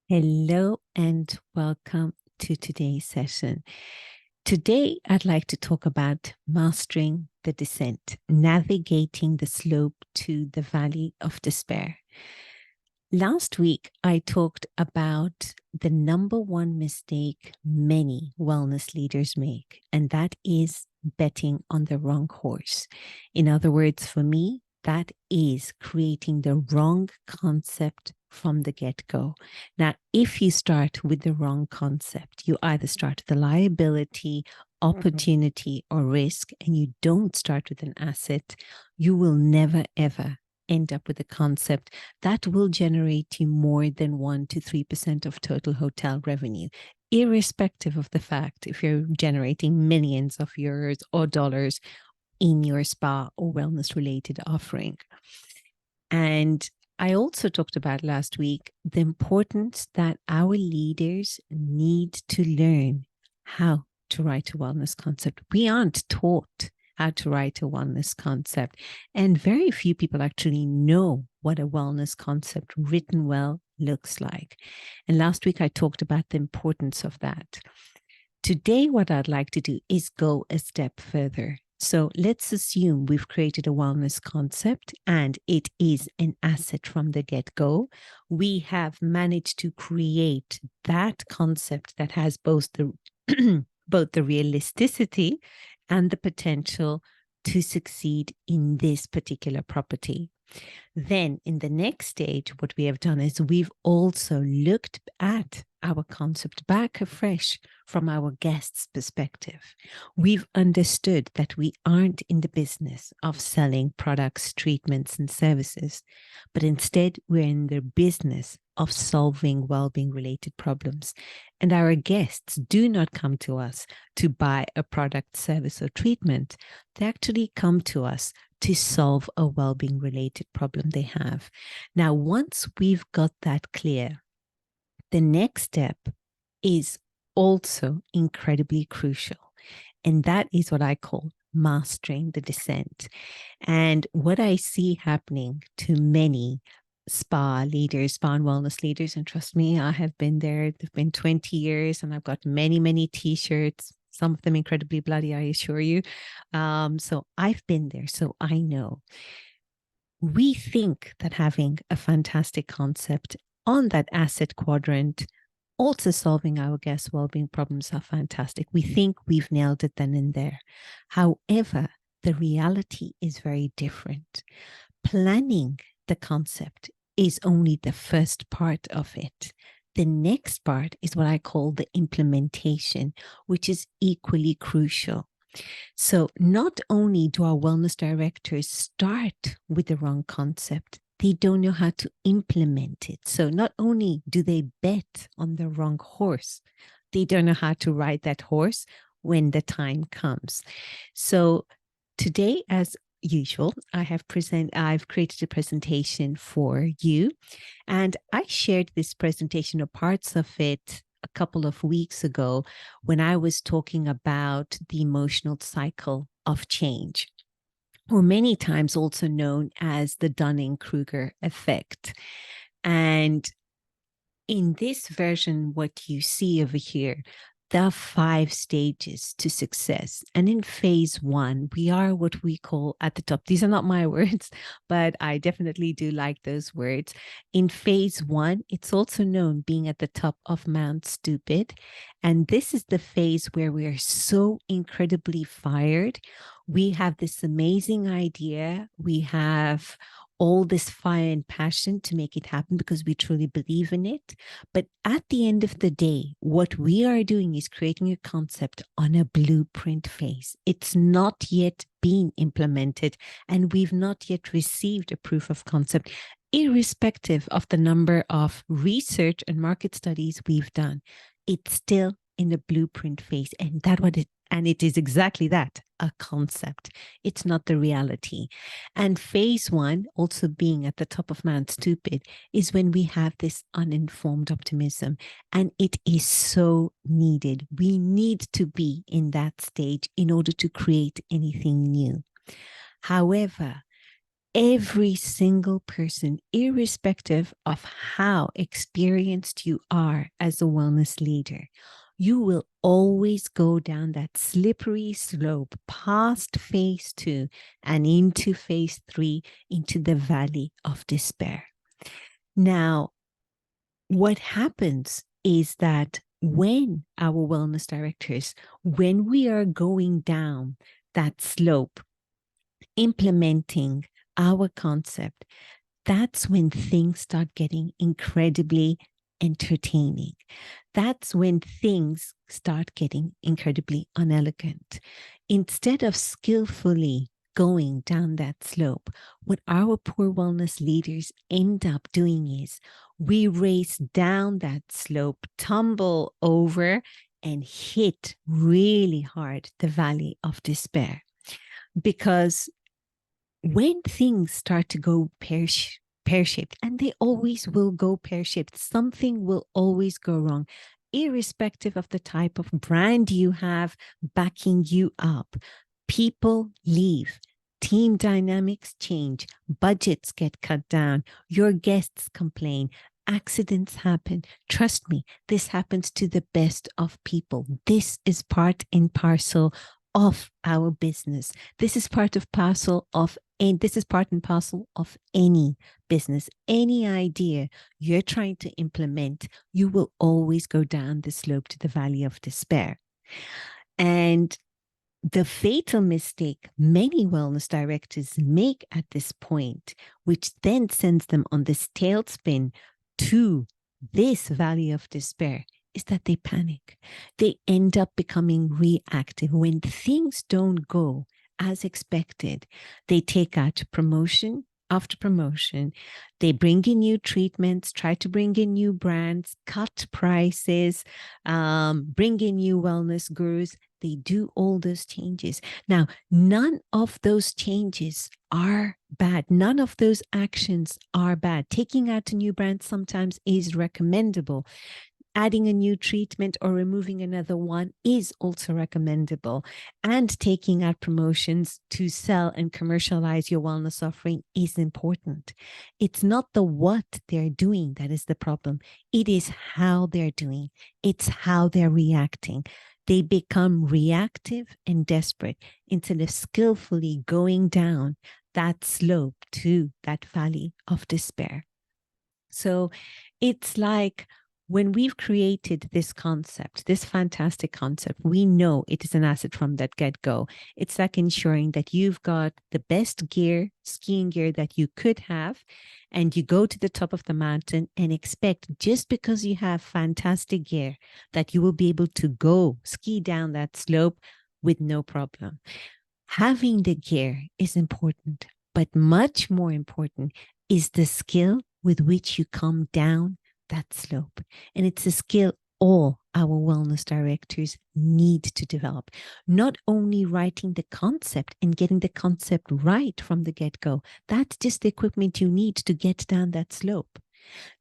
Hello and welcome to today's session. Today, I'd like to talk about mastering the descent, navigating the slope to the valley of despair. Last week, I talked about the number one mistake many wellness leaders make, and that is betting on the wrong horse. In other words, for me, that is creating the wrong concept from the get-go. Now, if you start with the wrong concept, you either start with a liability, opportunity, or risk, and you don't start with an asset, you will never, ever end up with a concept that will generate you more than 1 to 3% of total hotel revenue, irrespective of the fact if you're generating millions of euros or dollars in your spa or wellness related offering. And I also talked about last week the importance that our leaders need to learn how to write a wellness concept. We aren't taught how to write a wellness concept, and very few people actually know what a wellness concept written well looks like. And last week I talked about the importance of that. Today, what I'd like to do is go a step further. So let's assume we've created a wellness concept and it is an asset from the get-go. We have managed to create that concept that has both the both the realisticity and the potential to succeed in this particular property. Then in the next stage, what we have done is we've also looked at our concept back afresh from our guest's perspective. We've understood that we aren't in the business of selling products, treatments, and services, but instead we're in the business of solving well-being related problems. And our guests do not come to us to buy a product, service, or treatment. They actually come to us to solve a well-being related problem they have. Now, once we've got that clear, the next step is also incredibly crucial. And that is what I call mastering the descent. And what I see happening to many spa leaders, spa and wellness leaders, and trust me, I have been there. They've been 20 years and I've got many, many t-shirts, some of them incredibly bloody, I assure you. So I've been there, so I know. We think that having a fantastic concept on that asset quadrant, also solving our guests' well-being problems are fantastic. We think we've nailed it then and there. However, the reality is very different. Planning the concept is only the first part of it. The next part is what I call the implementation, which is equally crucial. So not only do our wellness directors start with the wrong concept, they don't know how to implement it. So not only do they bet on the wrong horse, they don't know how to ride that horse when the time comes. So today, as usual, I've created a presentation for you, and I shared this presentation or parts of it a couple of weeks ago when I was talking about the emotional cycle of change, or many times also known as the Dunning-Kruger effect. And in this version, what you see over here, there are 5 stages to success. And in phase 1, we are what we call at the top. These are not my words, but I definitely do like those words. In phase 1, it's also known being at the top of Mount Stupid. And this is the phase where we are so incredibly fired. We have this amazing idea. We have all this fire and passion to make it happen because we truly believe in it. But at the end of the day, what we are doing is creating a concept on a blueprint phase. It's not yet been implemented, and we've not yet received a proof of concept, irrespective of the number of research and market studies we've done. It's still in the blueprint phase, and it is exactly that, a concept. It's not the reality. And phase 1, also being at the top of Mount Stupid, is when we have this uninformed optimism, and it is so needed. We need to be in that stage in order to create anything new. However, every single person, irrespective of how experienced you are as a wellness leader, you will always go down that slippery slope past phase 2 and into phase 3, into the valley of despair. Now, what happens is that when our wellness directors, when we are going down that slope, implementing our concept, that's when things start getting incredibly entertaining. That's when things start getting incredibly unelegant. Instead of skillfully going down that slope, what our poor wellness leaders end up doing is we race down that slope, tumble over, and hit really hard the valley of despair. Because when things start to go pear-shaped, and they always will go pear-shaped, something will always go wrong, irrespective of the type of brand you have backing you up. People leave. Team dynamics change. Budgets get cut down. Your guests complain. Accidents happen. Trust me, this happens to the best of people. This is part and parcel of our business. This is part and parcel of any business. Any idea you're trying to implement, you will always go down the slope to the valley of despair. And the fatal mistake many wellness directors make at this point, which then sends them on this tailspin to this valley of despair, is that they panic. They end up becoming reactive. When things don't go as expected, they take out promotion after promotion. They bring in new treatments, try to bring in new brands, cut prices, bring in new wellness gurus. They do all those changes. Now, none of those changes are bad. None of those actions are bad. Taking out a new brand sometimes is recommendable. Adding a new treatment or removing another one is also recommendable. And taking out promotions to sell and commercialize your wellness offering is important. It's not the what they're doing that is the problem. It is how they're doing. It's how they're reacting. They become reactive and desperate instead of skillfully going down that slope to that valley of despair. So it's like, when we've created this concept, this fantastic concept, we know it is an asset from that get-go. It's like ensuring that you've got the best gear, skiing gear that you could have, and you go to the top of the mountain and expect, just because you have fantastic gear, that you will be able to go ski down that slope with no problem. Having the gear is important, but much more important is the skill with which you come down that slope. And it's a skill all our wellness directors need to develop. Not only writing the concept and getting the concept right from the get-go, that's just the equipment you need to get down that slope.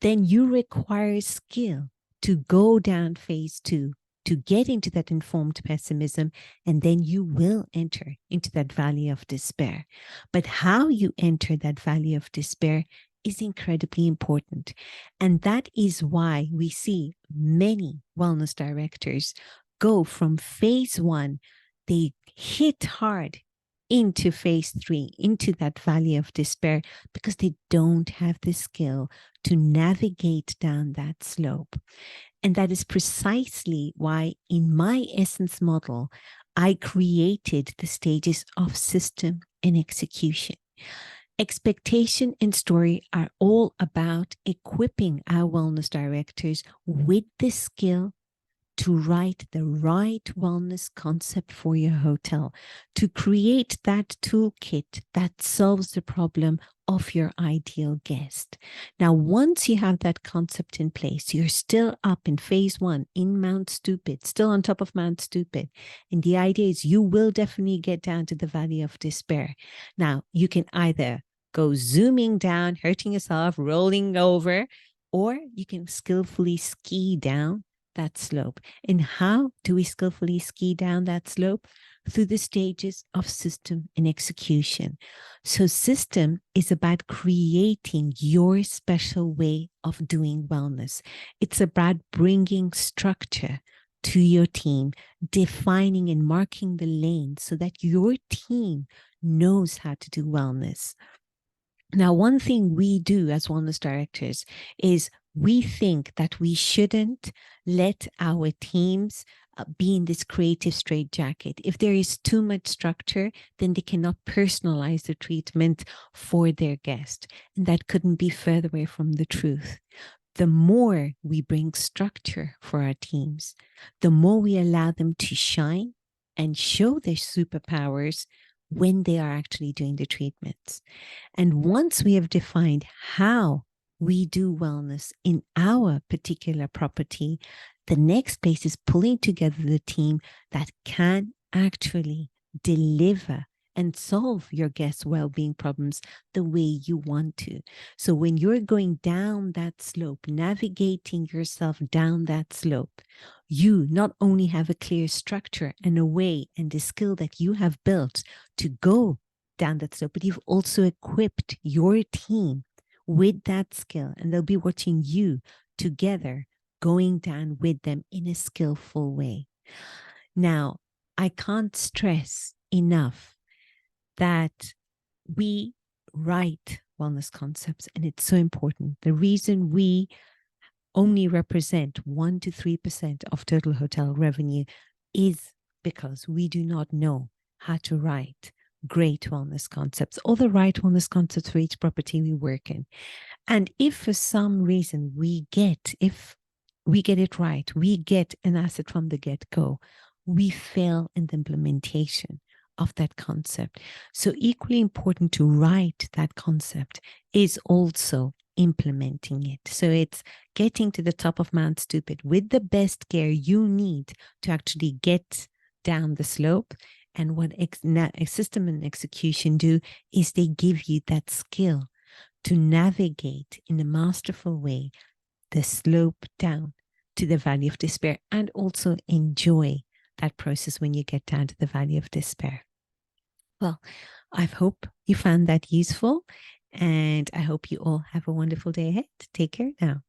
Then you require skill to go down phase 2, to get into that informed pessimism, and then you will enter into that valley of despair. But how you enter that valley of despair is incredibly important. And that is why we see many wellness directors go from phase 1, they hit hard into phase 3, into that valley of despair, because they don't have the skill to navigate down that slope. And that is precisely why in my essence model, I created the stages of system and execution. Expectation and story are all about equipping our wellness directors with the skill to write the right wellness concept for your hotel, to create that toolkit that solves the problem of your ideal guest. Now, once you have that concept in place, you're still up in phase 1 in Mount Stupid, still on top of Mount Stupid. And the idea is you will definitely get down to the valley of despair. Now, you can either go zooming down, hurting yourself, rolling over, or you can skillfully ski down that slope. And how do we skillfully ski down that slope? Through the stages of system and execution. So system is about creating your special way of doing wellness. It's about bringing structure to your team, defining and marking the lane so that your team knows how to do wellness. Now, one thing we do as wellness directors is we think that we shouldn't let our teams be in this creative straitjacket. If there is too much structure, then they cannot personalize the treatment for their guest. And that couldn't be further away from the truth. The more we bring structure for our teams, the more we allow them to shine and show their superpowers when they are actually doing the treatments. And once we have defined how we do wellness in our particular property, the next place is pulling together the team that can actually deliver and solve your guests' well-being problems the way you want to. So when you're going down that slope, navigating yourself down that slope, you not only have a clear structure and a way and the skill that you have built to go down that slope, but you've also equipped your team with that skill, and they'll be watching you together going down with them in a skillful way. Now, I can't stress enough that we write wellness concepts, and it's so important. The reason we only represent 1 to 3% of total hotel revenue is because we do not know how to write great wellness concepts or the right wellness concepts for each property we work in. And if for some reason if we get it right, we get an asset from the get-go, we fail in the implementation of that concept. So equally important to write that concept is also implementing it. So it's getting to the top of Mount Stupid with the best gear you need to actually get down the slope. And what system and execution do is they give you that skill to navigate in a masterful way the slope down to the valley of despair, and also enjoy that process when you get down to the valley of despair. Well, I hope you found that useful, and I hope you all have a wonderful day ahead. Take care now.